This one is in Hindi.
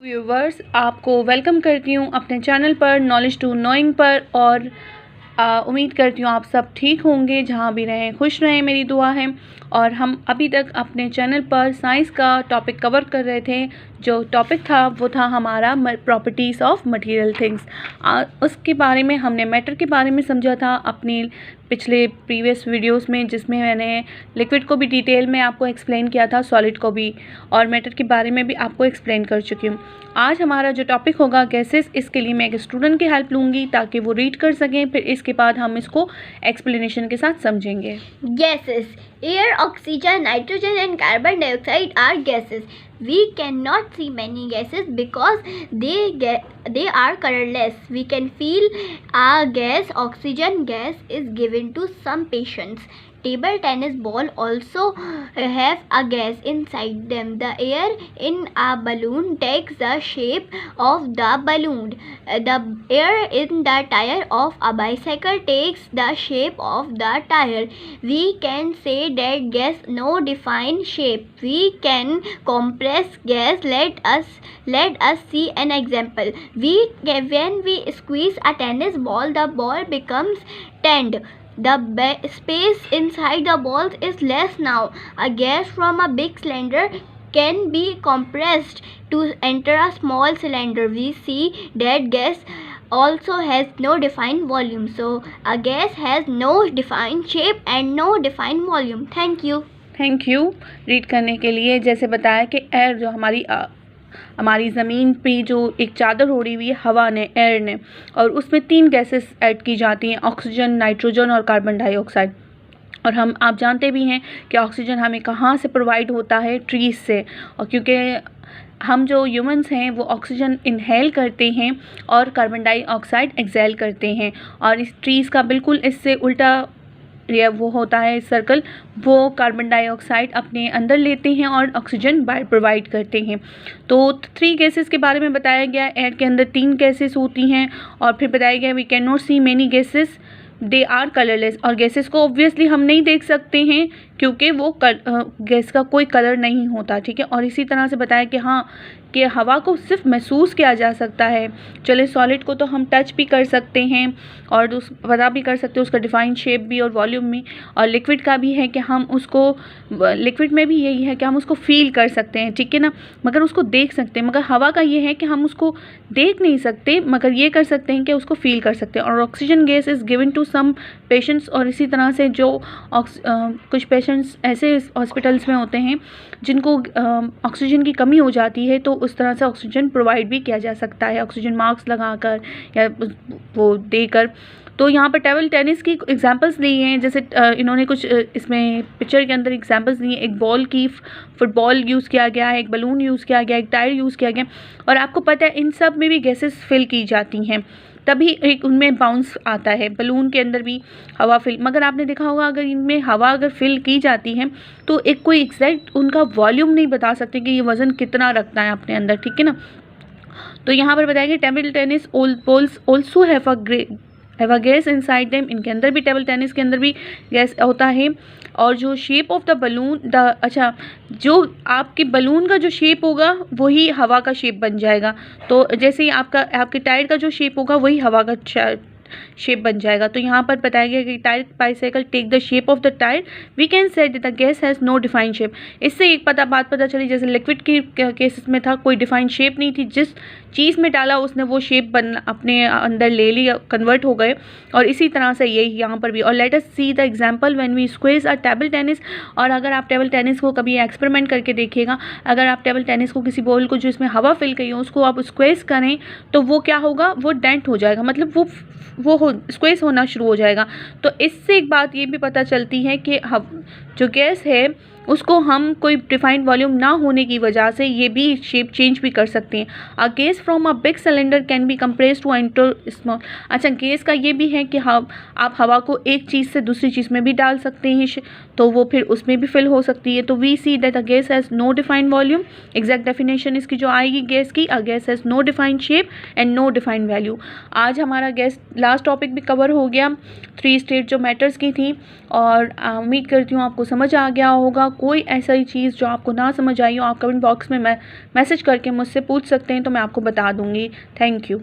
व्यूवर्स, आपको वेलकम करती हूँ अपने चैनल पर नॉलेज टू नोइंग पर। और उम्मीद करती हूँ आप सब ठीक होंगे, जहाँ भी रहें खुश रहें, मेरी दुआ है। और हम अभी तक अपने चैनल पर साइंस का टॉपिक कवर कर रहे थे। जो टॉपिक था वो था हमारा प्रॉपर्टीज़ ऑफ मटेरियल थिंग्स। उसके बारे में हमने मैटर के बारे में समझा था अपनी पिछले प्रीवियस वीडियोस में, जिसमें मैंने लिक्विड को भी डिटेल में आपको एक्सप्लेन किया था, सॉलिड को भी, और मैटर के बारे में भी आपको एक्सप्लेन कर चुकी हूँ। आज हमारा जो टॉपिक होगा गैसेस, इसके लिए मैं एक स्टूडेंट की हेल्प लूँगी ताकि वो रीड कर सकें, फिर इसके बाद हम इसको एक्सप्लेनेशन के साथ समझेंगे। Gases. Air, oxygen, nitrogen and carbon dioxide are gases. We cannot see many gases because they are colorless. We can feel a gas. Oxygen gas is given to some patients. Table tennis ball also have a gas inside them. The air in a balloon takes the shape of the balloon. The air in the tire of a bicycle takes the shape of the tire. We can say that gas no defined shape. We can compress gas. Let us see an example. When we squeeze a tennis ball, the ball becomes tanned. The space inside the balls is less now. A gas from a big cylinder can be compressed to enter a small cylinder. We see that gas also has no defined volume. So a gas has no defined shape and no defined volume. Thank you. Thank you read करने के लिए। जैसे बताया कि एयर जो हमारी ज़मीन पे जो एक चादर ओढ़ी हुई है हवा ने, एयर ने, और उसमें 3 गैसेस ऐड की जाती हैं, ऑक्सीजन, नाइट्रोजन और कार्बन डाइऑक्साइड। और आप जानते भी हैं कि ऑक्सीजन हमें कहाँ से प्रोवाइड होता है, ट्रीज़ से। और क्योंकि हम जो ह्यूमंस हैं वो ऑक्सीजन इनहेल करते हैं और कार्बन डाइऑक्साइड एक्सहेल करते हैं, और इस ट्रीज़ का बिल्कुल इससे उल्टा या वो होता है सर्कल, वो कार्बन डाइऑक्साइड अपने अंदर लेते हैं और ऑक्सीजन बाहर प्रोवाइड करते हैं। तो 3 गैसेस के बारे में बताया गया। एयर के अंदर 3 गैसेस होती हैं, और फिर बताया गया we can not see many gases, they are colourless. और गैसेस को ऑब्वियसली हम नहीं देख सकते हैं क्योंकि वो गैस का कोई कलर नहीं होता, ठीक है। और इसी तरह से बताया कि हाँ कि हवा को सिर्फ महसूस किया जा सकता है। चले सॉलिड को तो हम टच भी कर सकते हैं और पता भी कर सकते हैं उसका डिफाइन शेप भी और वॉल्यूम भी। और लिक्विड का भी है कि हम उसको, लिक्विड में भी यही है कि हम उसको फील कर सकते हैं, ठीक है ना, मगर उसको देख सकते हैं। मगर हवा का ये है कि हम उसको देख नहीं सकते, मगर ये कर सकते हैं कि उसको फील कर सकते हैं। और oxygen gas is given to some patients. और इसी तरह से जो कुछ पेशेंट्स ऐसे हॉस्पिटल्स में होते हैं जिनको ऑक्सीजन की कमी हो जाती है, तो उस तरह से ऑक्सीजन प्रोवाइड भी किया जा सकता है, ऑक्सीजन मास्क लगाकर या वो देकर। तो यहाँ पर टेबल टेनिस की एग्जांपल्स दी हैं, जैसे इन्होंने कुछ इसमें पिक्चर के अंदर एग्जांपल्स दी हैं। एक बॉल की फुटबॉल यूज़ किया गया है, एक बलून यूज़ किया गया, एक टायर यूज़ किया गया। और आपको पता है इन सब में भी गैसेस फिल की जाती हैं, तभी एक उनमें बाउंस आता है। बलून के अंदर भी हवा फिल, मगर आपने देखा होगा अगर इनमें हवा अगर फिल की जाती है तो एक कोई एग्जैक्ट उनका वॉल्यूम नहीं बता सकते कि ये वज़न कितना रखता है अपने अंदर, ठीक है ना। तो यहाँ पर बताया कि table tennis balls also have a gas inside them. इनके अंदर भी, टेबल टेनिस के अंदर भी गैस होता है। और जो शेप ऑफ द बलून जो आपके बलून का जो शेप होगा वही हवा का शेप बन जाएगा। तो जैसे ही आपके टायर का जो शेप होगा वही हवा का शेप बन जाएगा। तो यहाँ पर बताया गया कि tyre bicycle take the shape of the tyre, we can say the gas has no defined shape. इससे एक बात पता चली, जैसे लिक्विड के केसेस में था कोई डिफाइंड शेप नहीं थी, जिस चीज़ में डाला उसने वो शेप अपने अंदर ले ली, कन्वर्ट हो गए। और इसी तरह से यही यहाँ पर भी। और let us see the example when we squeeze a table tennis. और अगर आप टेबल टेनिस को कभी एक्सपेरिमेंट करके देखिएगा, अगर आप टेबल टेनिस को किसी बॉल को जो इसमें हवा फिल गई हो उसको आप स्क्वेज करें तो वो क्या होगा, वो डेंट हो जाएगा, मतलब वो स्क्वेज होना शुरू हो जाएगा। तो इससे एक बात ये भी पता चलती है कि जो गैस है उसको हम कोई डिफाइंड वॉल्यूम ना होने की वजह से ये भी शेप चेंज भी कर सकते हैं। A gas from a big cylinder can be compressed to enter small. अच्छा, गैस का ये भी है कि आप हवा को एक चीज़ से दूसरी चीज़ में भी डाल सकते हैं, तो वो फिर उसमें भी फिल हो सकती है। तो we see that a gas has no defined volume. Exact definition इसकी जो आएगी गैस की, a gas has no defined shape and no defined value. आज हमारा गैस लास्ट टॉपिक भी कवर हो गया, 3 स्टेट जो मैटर्स की थी। और उम्मीद करती हूँ आपको समझ आ गया होगा। कोई ऐसा ही चीज़ जो आपको ना समझ आई हो, आप कमेंट बॉक्स में मैसेज करके मुझसे पूछ सकते हैं, तो मैं आपको बता दूँगी। Thank you.